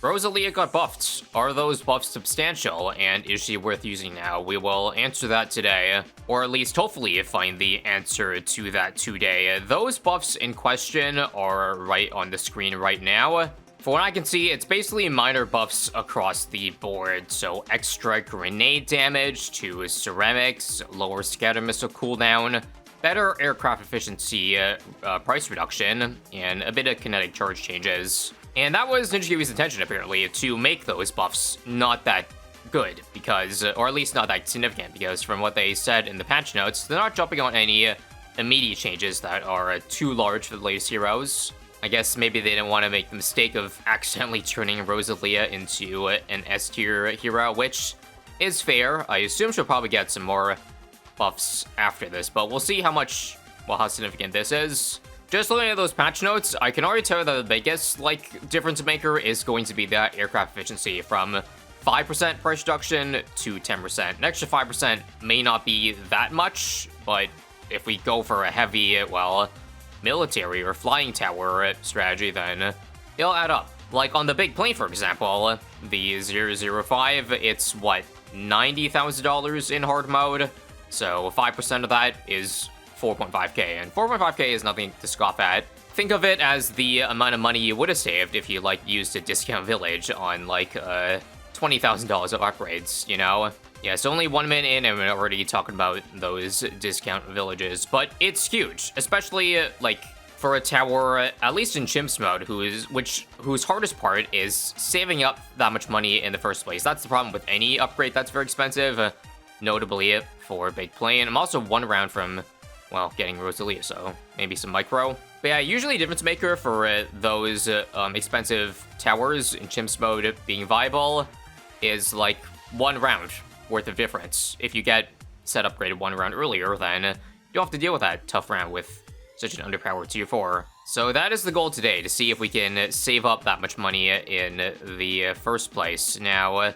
Rosalia got buffed. Are those buffs substantial, and is she worth using now? We will answer that today, or at least hopefully find the answer to that today. Those buffs in question are right on the screen right now. For what I can see, it's basically minor buffs across the board. So extra grenade damage to ceramics, lower scatter missile cooldown, better aircraft efficiency, price reduction, and a bit of kinetic charge changes. And that was Ninja Kiwi's intention, apparently, to make those buffs not that good, because, or at least not that significant, because from what they said in the patch notes, they're not jumping on any immediate changes that are too large for the latest heroes. I guess maybe they didn't want to make the mistake of accidentally turning Rosalia into an S-tier hero, which is fair. I assume she'll probably get some more buffs after this, but we'll see how significant this is. Just looking at those patch notes, I can already tell that the biggest, difference maker is going to be that aircraft efficiency from 5% price reduction to 10%. An extra 5% may not be that much, but if we go for a heavy, military or flying tower strategy, then it'll add up. Like on the big plane, for example, the 005, it's what, $90,000 in hard mode? So 5% of that is 4.5k, and 4.5k is nothing to scoff at. Think of it as the amount of money you would have saved if you used a discount village on $20,000 of upgrades, you know? Yeah, it's only 1 minute in and we're already talking about those discount villages, but it's huge, especially for a tower, at least in CHIMPS mode, whose hardest part is saving up that much money in the first place. That's the problem with any upgrade that's very expensive, notably for big plane. I'm also 1 round from getting Rosalia, so maybe some micro. But yeah, usually difference maker for those expensive towers in CHIMPS mode being viable is 1 round worth of difference. If you get set upgraded 1 round earlier, then you don't have to deal with that tough round with such an underpowered tier 4. So that is the goal today, to see if we can save up that much money in the first place. Now,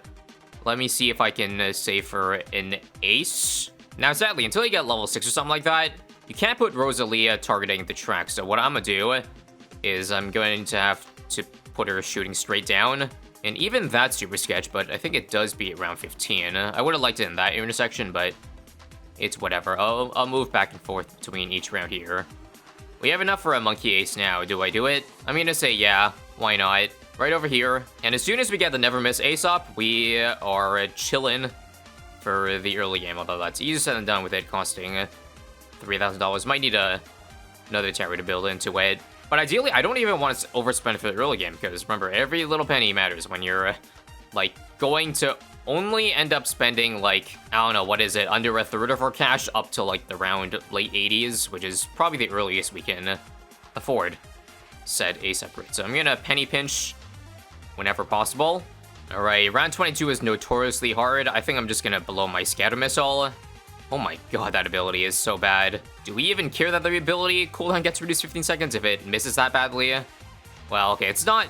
let me see if I can save for an ace. Now, sadly, until you get level 6 or something like that, you can't put Rosalia targeting the track. So what I'm gonna do is I'm going to have to put her shooting straight down. And even that's super sketch, but I think it does beat around 15. I would have liked it in that intersection, but it's whatever. I'll move back and forth between each round here. We have enough for a monkey ace now. Do I do it? I'm gonna say yeah, why not? Right over here. And as soon as we get the never miss ace up, we are chilling for the early game, although that's easier said than done with it costing $3,000. Might need another tower to build into it. But ideally, I don't even want to overspend for the early game, because remember, every little penny matters when you're, going to only end up spending, I don't know, what is it, under a third of our cash up to, the round late 80s, which is probably the earliest we can afford said ace upgrade. So I'm gonna penny pinch whenever possible. Alright, round 22 is notoriously hard. I think I'm just gonna blow my scatter missile. Oh my god, that ability is so bad. Do we even care that the ability cooldown gets reduced 15 seconds if it misses that badly? Well, okay, it's not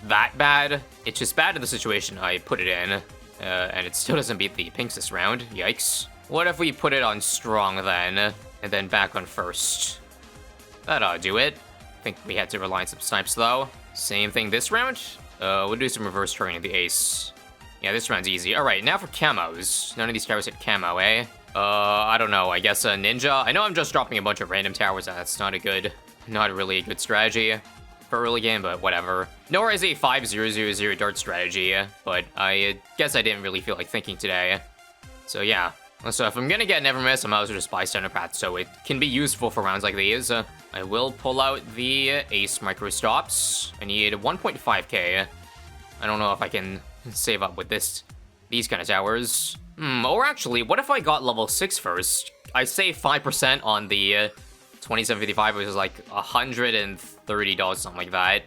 that bad. It's just bad in the situation I put it in. And it still doesn't beat the pinks this round. Yikes. What if we put it on strong then, and then back on first? That ought to do it. I think we had to rely on some snipes though. Same thing this round. We'll do some reverse turning the ace. Yeah, this round's easy. Alright, now for camos. None of these towers hit camo, eh? I don't know. I guess a ninja. I know I'm just dropping a bunch of random towers. That's not really a good strategy for early game, but whatever. Nor is a 5-0-0-0 dart strategy, but I guess I didn't really feel like thinking today. So yeah. So if I'm gonna get never miss, I might as well just buy center path, so it can be useful for rounds like these. I will pull out the ace micro stops. I need 1.5k. I don't know if I can save up with these kind of towers. Or actually, what if I got level 6 first? I saved 5% on the 2755, which is $130, something like that.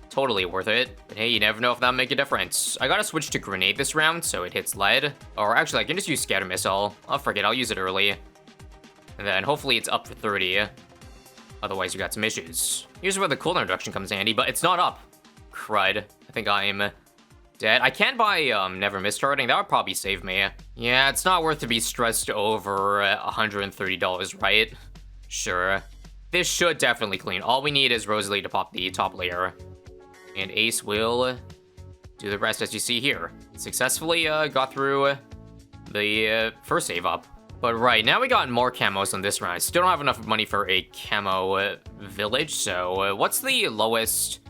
Totally worth it. But hey, you never know if that'll make a difference. I gotta switch to grenade this round, so it hits lead. Or actually, I can just use scatter missile. I'll forget, I'll use it early. And then hopefully it's up for 30. Otherwise, you got some issues. Here's where the cooldown reduction comes handy, but it's not up. Crud. I think I'm dead. I can buy never miss targeting. That would probably save me. Yeah, it's not worth to be stressed over $130, right? Sure. This should definitely clean. All we need is Rosalie to pop the top layer. And ace will do the rest as you see here. Successfully got through the first save up. But right, now we got more camos on this round. I still don't have enough money for a camo village, so what's the lowest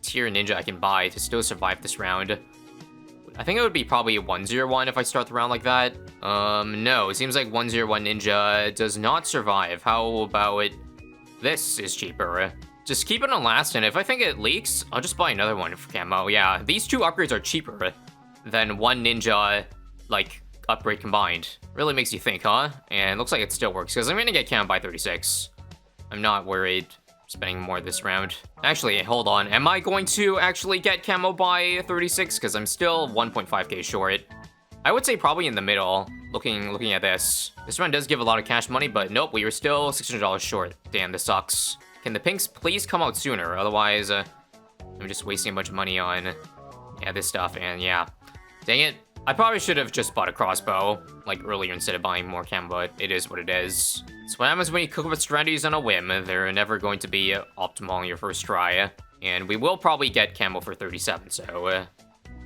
tier ninja I can buy to still survive this round? I think it would be probably 101 if I start the round like that. No, it seems like 101 ninja does not survive. How about this is cheaper? Just keep it on last, and if I think it leaks, I'll just buy another one for camo. Yeah, these two upgrades are cheaper than one ninja, like, upgrade combined. Really makes you think, huh? And looks like it still works, because I'm gonna get camo by 36. I'm not worried spending more this round. Actually, hold on. Am I going to actually get camo by 36? Because I'm still 1.5k short. I would say probably in the middle, looking at this. This round does give a lot of cash money, but nope, we were still $600 short. Damn, this sucks. Can the pinks please come out sooner? Otherwise, I'm just wasting a bunch of money on, yeah, this stuff, and yeah. Dang it. I probably should have just bought a crossbow, like, earlier instead of buying more camo, but it is what it is. It's what happens when you cook up strategies on a whim. They're never going to be optimal on your first try. And we will probably get camo for 37, so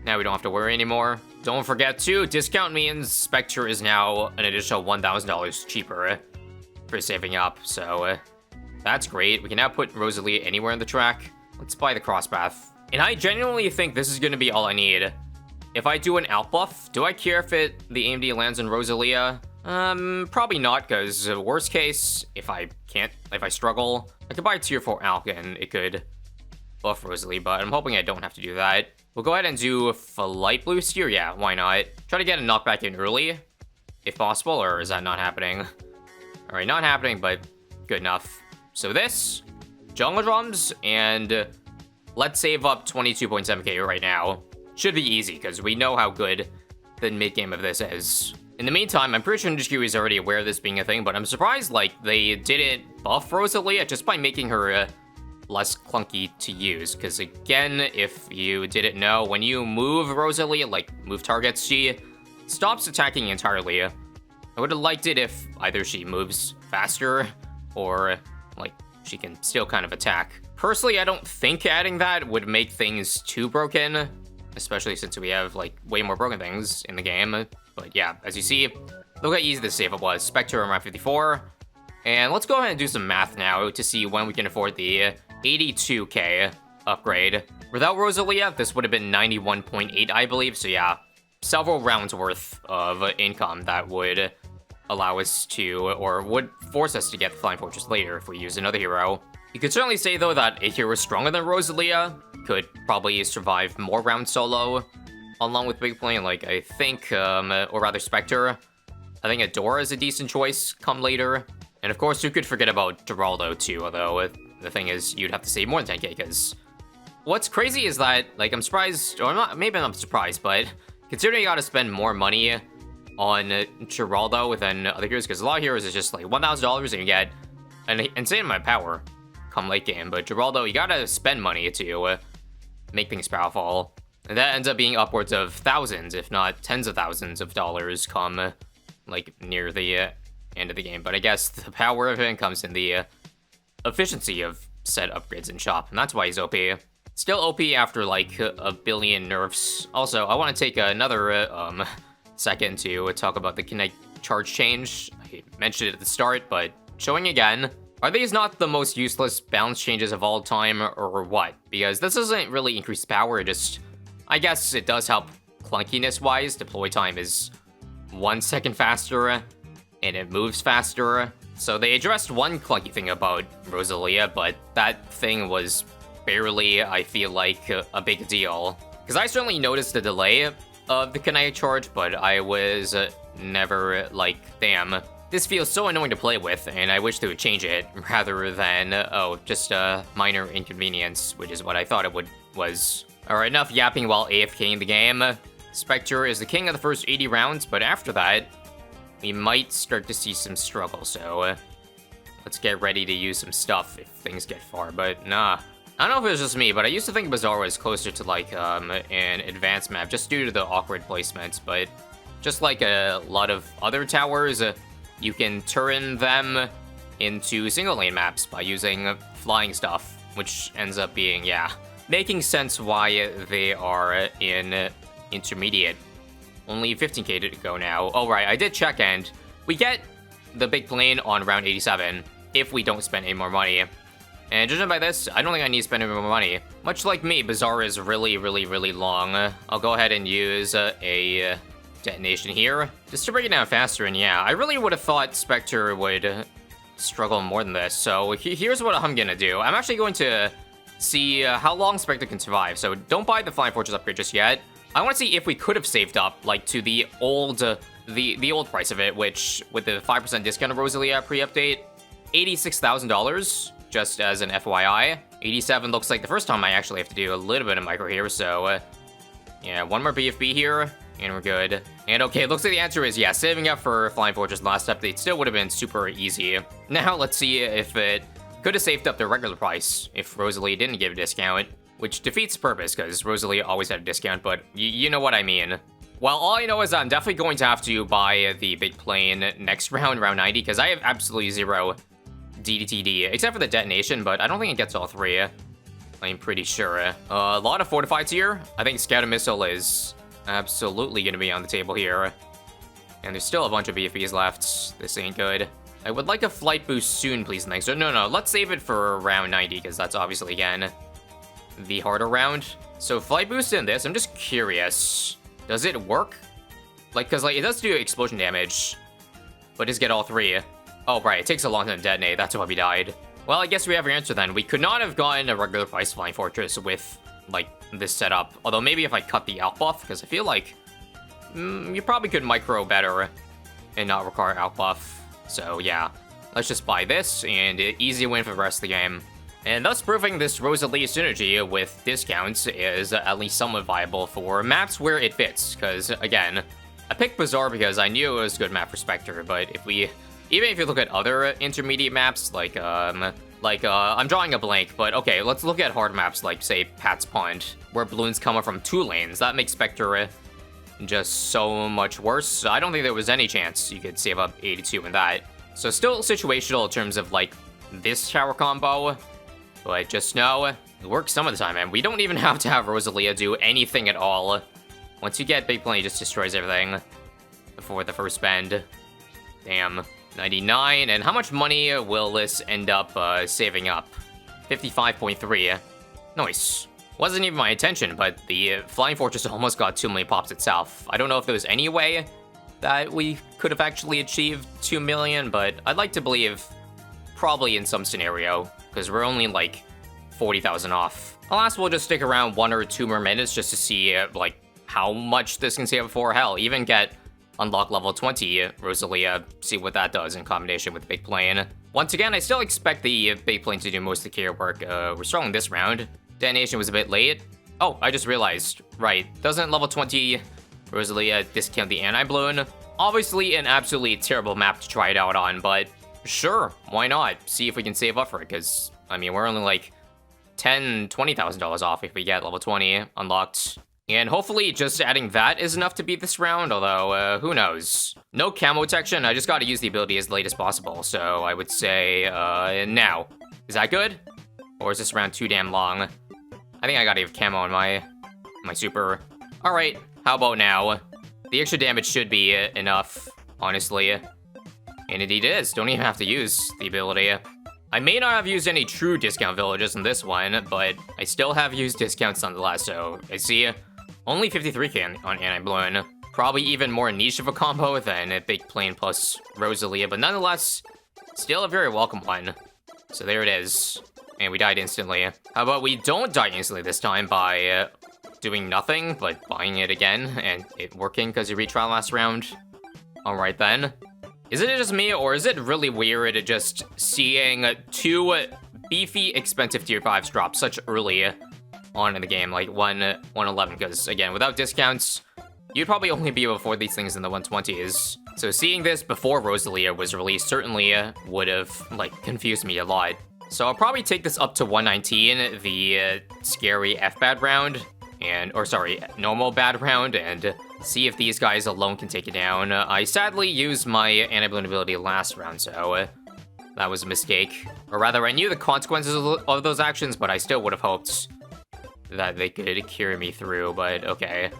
now we don't have to worry anymore. Don't forget to discount means Spectre is now an additional $1,000 cheaper for saving up, so that's great. We can now put Rosalia anywhere on the track. Let's buy the crosspath. And I genuinely think this is going to be all I need. If I do an out buff, do I care if the AMD lands on Rosalia? Probably not, because worst case, if I struggle, I could buy tier 4 Alk and it could buff Rosalia, but I'm hoping I don't have to do that. We'll go ahead and do Flight Boost here, yeah, why not? Try to get a knockback in early, if possible, or is that not happening? Alright, not happening, but good enough. So this, Jungle Drums, and let's save up 22.7k right now. Should be easy, because we know how good the mid-game of this is. In the meantime, I'm pretty sure Ninja Q is already aware of this being a thing, but I'm surprised, like, they didn't buff Rosalia just by making her less clunky to use. Because, again, if you didn't know, when you move Rosalia, like, move targets, she stops attacking entirely. I would have liked it if either she moves faster, or, like, she can still kind of attack. Personally, I don't think adding that would make things too broken, especially since we have, like, way more broken things in the game. But yeah, as you see, look how easy this save up was. Spectre around 54. And let's go ahead and do some math now to see when we can afford the 82k upgrade. Without Rosalia, this would have been 91.8, I believe. So yeah, several rounds worth of income that would allow us to, or would force us to get the Flying Fortress later if we use another hero. You could certainly say, though, that a hero stronger than Rosalia could probably survive more rounds solo, along with Big Plane. Like, I think, or rather Spectre. I think Adora is a decent choice come later. And of course, you could forget about Geraldo too, although the thing is, you'd have to save more than 10k, because what's crazy is that, like, I'm surprised, or not, maybe I'm not surprised, but considering you gotta spend more money on Geraldo than other heroes, because a lot of heroes is just like $1,000 and you get an insane amount of power come late game, but Geraldo, you gotta spend money to make things powerful. And that ends up being upwards of thousands, if not tens of thousands of dollars come, like, near the end of the game. But I guess the power of it comes in the efficiency of said upgrades in shop, and that's why he's OP. Still OP after, like, a billion nerfs. Also, I want to take another second to talk about the Kinetic charge change. I mentioned it at the start, but showing again. Are these not the most useless balance changes of all time, or what? Because this doesn't really increase power, it just... I guess it does help clunkiness-wise. Deploy time is 1 second faster, and it moves faster. So they addressed one clunky thing about Rosalia, but that thing was barely, I feel like, a big deal. Because I certainly noticed the delay of the kinetic charge, but I was never like, damn, this feels so annoying to play with, and I wish they would change it, rather than, oh, just a minor inconvenience, which is what I thought it was. Alright, enough yapping while AFKing the game. Spectre is the king of the first 80 rounds, but after that, we might start to see some struggle, so let's get ready to use some stuff if things get far, but nah. I don't know if it was just me, but I used to think Bazaar was closer to, like, an advanced map, just due to the awkward placements, but just like a lot of other towers, you can turn them into single lane maps by using flying stuff, which ends up being, yeah, making sense why they are in intermediate. Only 15k to go now. Oh, right, I did check, and we get the big plane on round 87 if we don't spend any more money. And judging by this, I don't think I need to spend any more money. Much like me, Bazaar is really, really, really long. I'll go ahead and use a detonation here, just to bring it down faster, and yeah, I really would have thought Spectre would struggle more than this, so here's what I'm gonna do. I'm actually going to see how long Spectre can survive, so don't buy the Flying Fortress upgrade just yet. I want to see if we could have saved up, like, to the old, the old price of it, which, with the 5% discount of Rosalia pre-update, $86,000, just as an FYI. 87 looks like the first time I actually have to do a little bit of micro here, so, yeah, one more BFB here, and we're good. And okay, it looks like the answer is yeah, saving up for Flying Fortress last update still would have been super easy. Now, let's see if it could have saved up the regular price if Rosalia didn't give a discount, which defeats the purpose, because Rosalia always had a discount, but you know what I mean. Well, all I know is I'm definitely going to have to buy the big plane next round, round 90, because I have absolutely zero DDTD, except for the detonation, but I don't think it gets all three. I'm pretty sure. A lot of fortifieds here. I think Scout and Missile is absolutely going to be on the table here. And there's still a bunch of BFBs left. This ain't good. I would like a flight boost soon, please, and thanks. So, no, let's save it for round 90, because that's obviously, again, the harder round. So, flight boost in this, I'm just curious. Does it work? Like, because, like, it does do explosion damage, but does get all three. Oh, right, it takes a long time to detonate. That's why we died. Well, I guess we have your answer then. We could not have gotten a regular price Flying Fortress with, like, this setup. Although maybe if I cut the out buff, because I feel like you probably could micro better and not require out buff. So, yeah. Let's just buy this, and easy win for the rest of the game. And thus proving this Rosalia synergy with discounts is at least somewhat viable for maps where it fits. Because, again, I picked Bazaar because I knew it was a good map for Spectre, but even if you look at other intermediate maps, like, I'm drawing a blank, but okay, let's look at hard maps like, say, Pat's Pond, where balloons come up from 2 lanes. That makes Spectre just so much worse. I don't think there was any chance you could save up 82 in that. So still situational in terms of, like, this tower combo, but just know it works some of the time, and we don't even have to have Rosalia do anything at all. Once you get Big Plane, it just destroys everything before the first bend. Damn. 99, and how much money will this end up saving up? 55.3. Nice. Wasn't even my intention, but the Flying Fortress almost got 2 million pops itself. I don't know if there was any way that we could have actually achieved 2 million, but I'd like to believe probably in some scenario, because we're only like 40,000 off. Alas, we'll just stick around 1 or 2 more minutes just to see like how much this can save for. Hell, even get unlock level 20 Rosalia, see what that does in combination with Big Plane. Once again, I still expect the Big Plane to do most of the carry work. We're struggling this round. Detonation was a bit late. Oh, I just realized. Right, doesn't level 20 Rosalia discount the Anti-Bloon? Obviously an absolutely terrible map to try it out on, but sure, why not? See if we can save up for it, because, I mean, we're only like $20,000 off if we get level 20 unlocked. And hopefully just adding that is enough to beat this round, although, who knows. No camo detection, I just gotta use the ability as late as possible, so I would say, now. Is that good? Or is this round too damn long? I think I gotta give camo on my super. Alright, how about now? The extra damage should be enough, honestly. And indeed it is, don't even have to use the ability. I may not have used any true discount villages in this one, but I still have used discounts nonetheless, so I see only 53k on Anti-Bloon. Probably even more niche of a combo than a Big Plane plus Rosalia, but nonetheless, still a very welcome one. So there it is. And we died instantly. How about we don't die instantly this time by doing nothing, but buying it again, and it working because you retrial last round? Alright then. Is it just me, or is it really weird just seeing 2 beefy, expensive tier 5s drop such early on in the game, like 111, because again, without discounts, you'd probably only be able to afford these things in the 120s. So seeing this before Rosalia was released certainly would have, like, confused me a lot. So I'll probably take this up to 119, the scary F-bad round, or sorry, normal bad round, and see if these guys alone can take it down. I sadly used my Anti-Bloon ability last round, so that was a mistake. Or rather, I knew the consequences of those actions, but I still would have hoped that they could carry me through, but okay.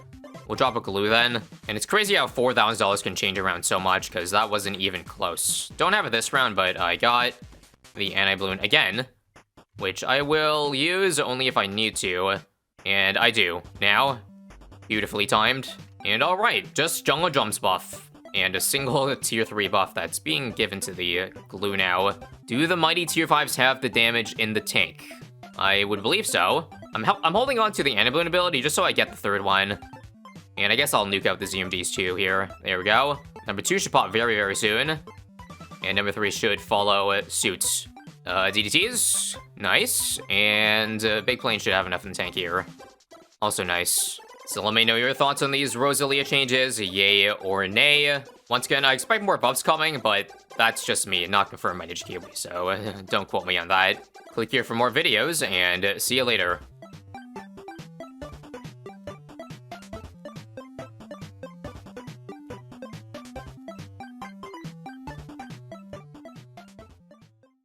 We'll drop a glue then. And it's crazy how $4,000 can change around so much, because that wasn't even close. Don't have it this round, but I got the Anti-Bloon again, which I will use only if I need to. And I do. Now, beautifully timed. And alright, just Jungle Jumps buff. And a single tier 3 buff that's being given to the glue now. Do the mighty tier 5s have the damage in the tank? I would believe so. I'm holding on to the Anti-Bloon ability just so I get the third one. And I guess I'll nuke out the ZMDs too here. There we go. Number 2 should pop very, very soon. And number 3 should follow suit. DDTs, nice. And Big Plane should have enough in the tank here. Also nice. So let me know your thoughts on these Rosalia changes, yay or nay. Once again, I expect more buffs coming, but that's just me, not confirmed by HQB, so don't quote me on that. Click here for more videos, and see you later.